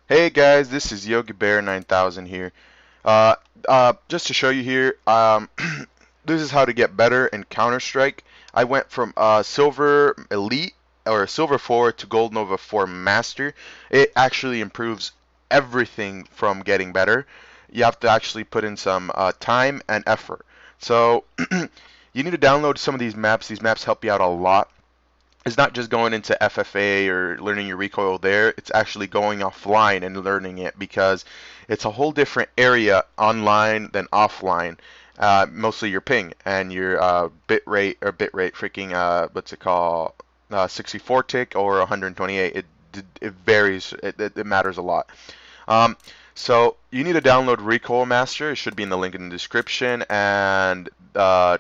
Hey guys, this is Yogi Bear 9000 here. Just to show you here, this is how to get better in Counter-Strike. I went from Silver Elite or Silver 4 to Gold Nova 4 Master. It actually improves everything from getting better. You have to actually put in some time and effort. So you need to download some of these maps. These maps help you out a lot. It's not just going into FFA or learning your recoil there. It's actually going offline and learning it because it's a whole different area online than offline. Mostly your ping and your bit rate, freaking what's it called, 64 tick or 128. It varies. It matters a lot. Um, so you need to download RecoilMaster. It should be in the link in the description, and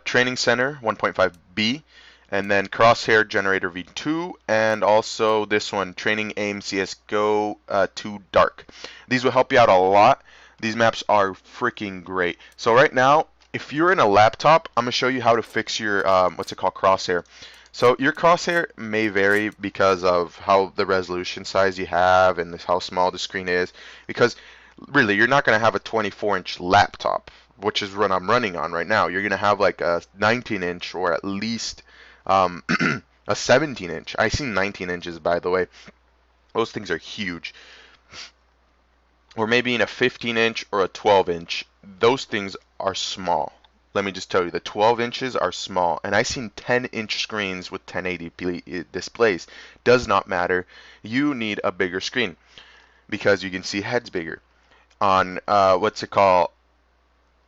Training Center 1.5B, and then Crosshair Generator V2, and also this one, Training Aim CSGO 2 Dark. These will help you out a lot. These maps are freaking great. So right now, if you're in a laptop, I'm gonna show you how to fix your what's it called, crosshair. So your crosshair may vary because of how the resolution size you have and how small the screen is. Because really, you're not going to have a 24-inch laptop, which is what I'm running on right now. You're going to have like a 19-inch or at least um, a 17-inch. I see 19 inches, by the way. Those things are huge. Or maybe in a 15-inch or a 12-inch. Those things are small. Let me just tell you, the 12 inches are small, and I've seen 10-inch screens with 1080p displays. Does not matter. You need a bigger screen because you can see heads bigger. On what's it called?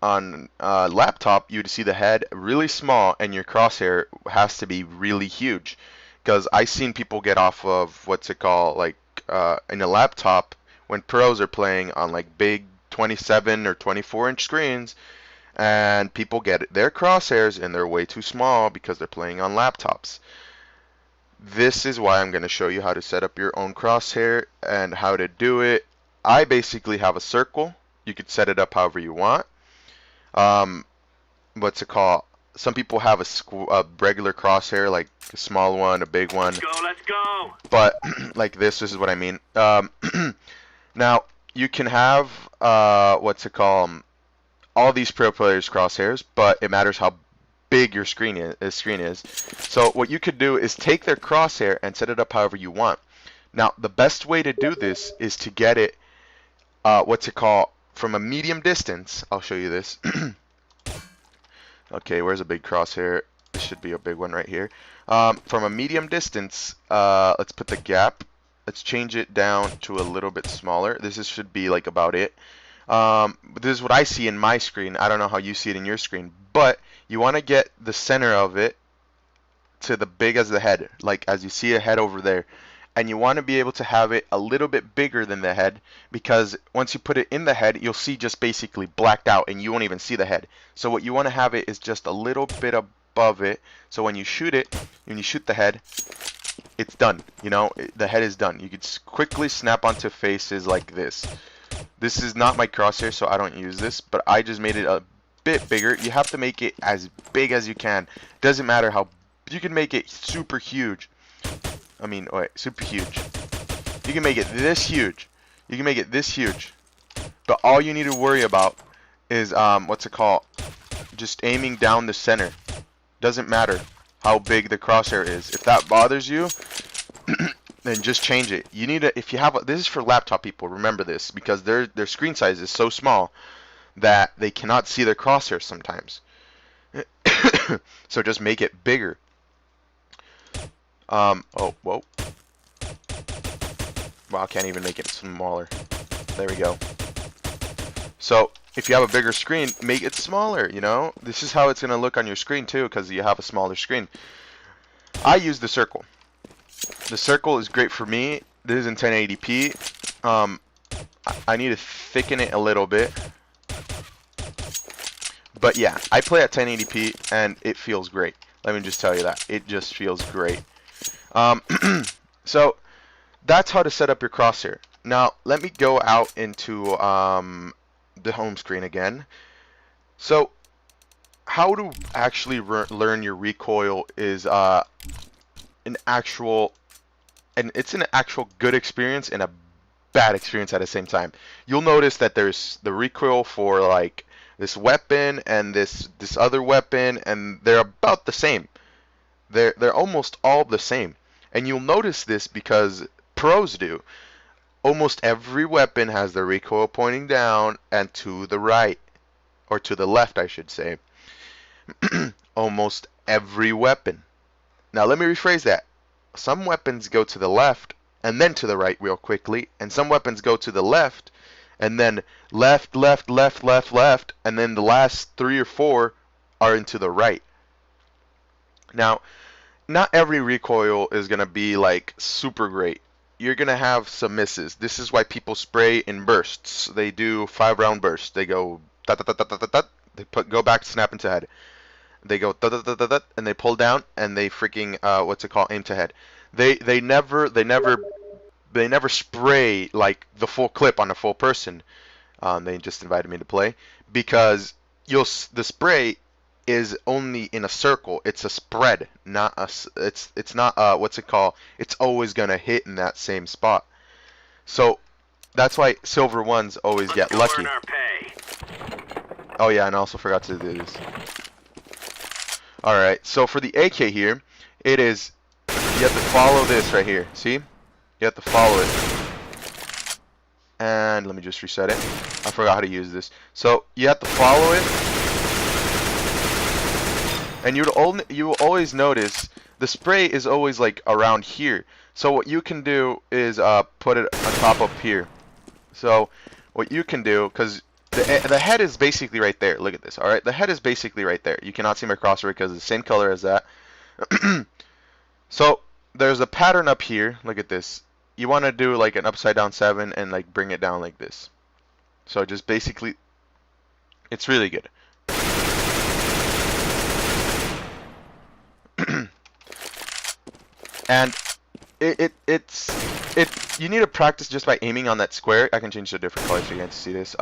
On laptop, you'd see the head really small, and your crosshair has to be really huge. Because I've seen people get off of what's it called, like in a laptop when pros are playing on like big 27 or 24-inch screens, and people get their crosshairs and they're way too small because they're playing on laptops. This is why I'm going to show you how to set up your own crosshair and how to do it. I basically have a circle. You could set it up however you want. What's it called? Some people have a regular crosshair, like a small one, a big one. Let's go. But like this is what I mean. Now you can have what's it called? All these pro players crosshairs, but it matters how big your screen is. So what you could do is take their crosshair and set it up however you want. Now the best way to do this is to get it what's it called, from a medium distance. I'll show you this. Okay, where's a big crosshair? This should be a big one right here. From a medium distance, let's put the gap. Let's change it down to a little bit smaller. Should be like about it. This is what I see in my screen. I don't know how you see it in your screen, but you want to get the center of it to the big as the head, like as you see a head over there, and you want to be able to have it a little bit bigger than the head, because once you put it in the head, you'll see just basically blacked out and you won't even see the head. So what you want to have it is just a little bit above it, so when you shoot it, when you shoot the head, it's done. You know, the head is done. You could quickly snap onto faces like this. This is not my crosshair, so I don't use this, but I just made it a bit bigger. You have to make it as big as you can. Doesn't matter how. You can make it super huge. I mean, wait, super huge. You can make it this huge. You can make it this huge. But all you need to worry about is what's it called? Just aiming down the center. Doesn't matter how big the crosshair is. If that bothers you, then just change it. You need to, if you have this is for laptop people, remember this, because their screen size is so small that they cannot see their crosshairs sometimes. So just make it bigger. Oh, whoa. Wow, I can't even make it smaller. There we go. So if you have a bigger screen, make it smaller, you know? This is how it's going to look on your screen too, because you have a smaller screen. I use the circle. The circle is great for me. This is in 1080p. I need to thicken it a little bit. But yeah, I play at 1080p and it feels great. Let me just tell you that. It just feels great. So that's how to set up your crosshair. Now let me go out into the home screen again. So how to actually learn your recoil is it's an actual good experience and a bad experience at the same time. You'll notice that there's the recoil for like this weapon and this other weapon, and they're about the same. They're almost all the same. And you'll notice this because pros do. Almost every weapon has the recoil pointing down and to the right, or to the left, I should say. Almost every weapon. Now let me rephrase that. Some weapons go to the left and then to the right real quickly, and some weapons go to the left and then left, left, left, left, left, and then the last 3 or 4 are into the right. Now, not every recoil is going to be like super great. You're going to have some misses. This is why people spray in bursts. They do 5-round bursts. They go da da da da da da. They go back, snap into head. They go da da da da da, and they pull down, and they freaking aim to head. They never spray like the full clip on a full person. They just invited me to play because the spray is only in a circle. It's a spread, not a. It's not It's always gonna hit in that same spot. So that's why silver ones always get lucky. Oh yeah, and I also forgot to do this. Alright, so for the AK here, it is, you have to follow this right here. See? You have to follow it. And let me just reset it. I forgot how to use this. So you have to follow it. And you will always notice the spray is always like around here. So what you can do is put it on top up here. So what you can do, because the head is basically right there. Look at this. All right, the head is basically right there. You cannot see my crosshair because it's the same color as that. So there's a pattern up here. Look at this. You want to do like an upside down 7 and like bring it down like this. So just basically, it's really good. And you need to practice just by aiming on that square. I can change to different colors so you guys see this.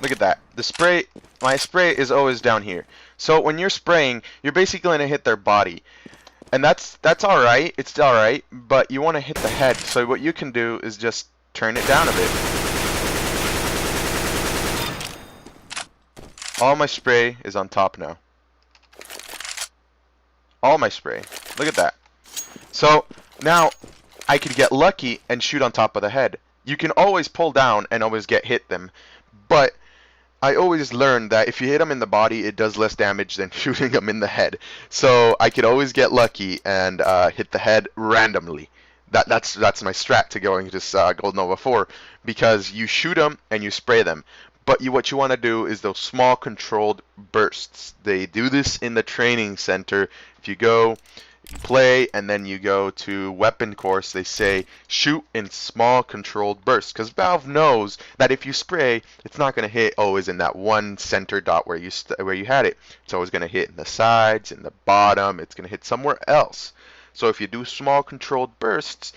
Look at that. My spray is always down here. So when you're spraying, you're basically going to hit their body. And that's alright. It's alright. But you want to hit the head. So what you can do is just turn it down a bit. All my spray is on top now. All my spray. Look at that. So now I could get lucky and shoot on top of the head. You can always pull down and always get hit them. But I always learned that if you hit them in the body, it does less damage than shooting them in the head. So I could always get lucky and hit the head randomly. That's my strat to going to Gold Nova 4, because you shoot them and you spray them. But what you want to do is those small controlled bursts. They do this in the training center. If you go, you play, and then you go to weapon course, they say shoot in small controlled bursts. Because Valve knows that if you spray, it's not going to hit always in that one center dot where you had it. It's always going to hit in the sides, in the bottom. It's going to hit somewhere else. So if you do small controlled bursts,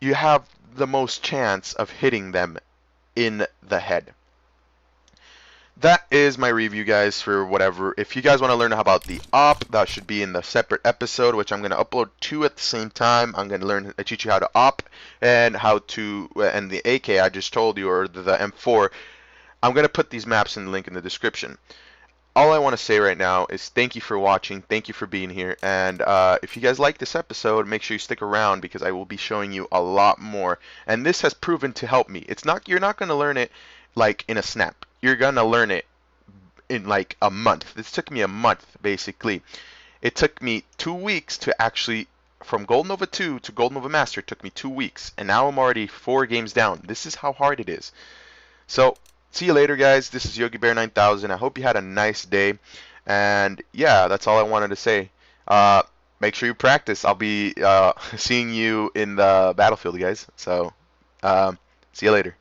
you have the most chance of hitting them in the head. That is my review, guys, for whatever. If you guys want to learn about the op, that should be in the separate episode, which I'm going to upload 2 at the same time. I'm going to teach you how to op and how to, and the AK I just told you, or the M4. I'm going to put these maps in the link in the description. All I want to say right now is thank you for watching, thank you for being here, and if you guys like this episode, make sure you stick around because I will be showing you a lot more. And this has proven to help me. You're not going to learn it like in a snap. You're gonna learn it in like a month. This took me a month, basically. It took me 2 weeks to actually, from Gold Nova 2 to Gold Nova Master, it took me 2 weeks. And now I'm already 4 games down. This is how hard it is. So, see you later, guys. This is Yogi Bear 9000. I hope you had a nice day. And yeah, that's all I wanted to say. Make sure you practice. I'll be seeing you in the battlefield, guys. So, see you later.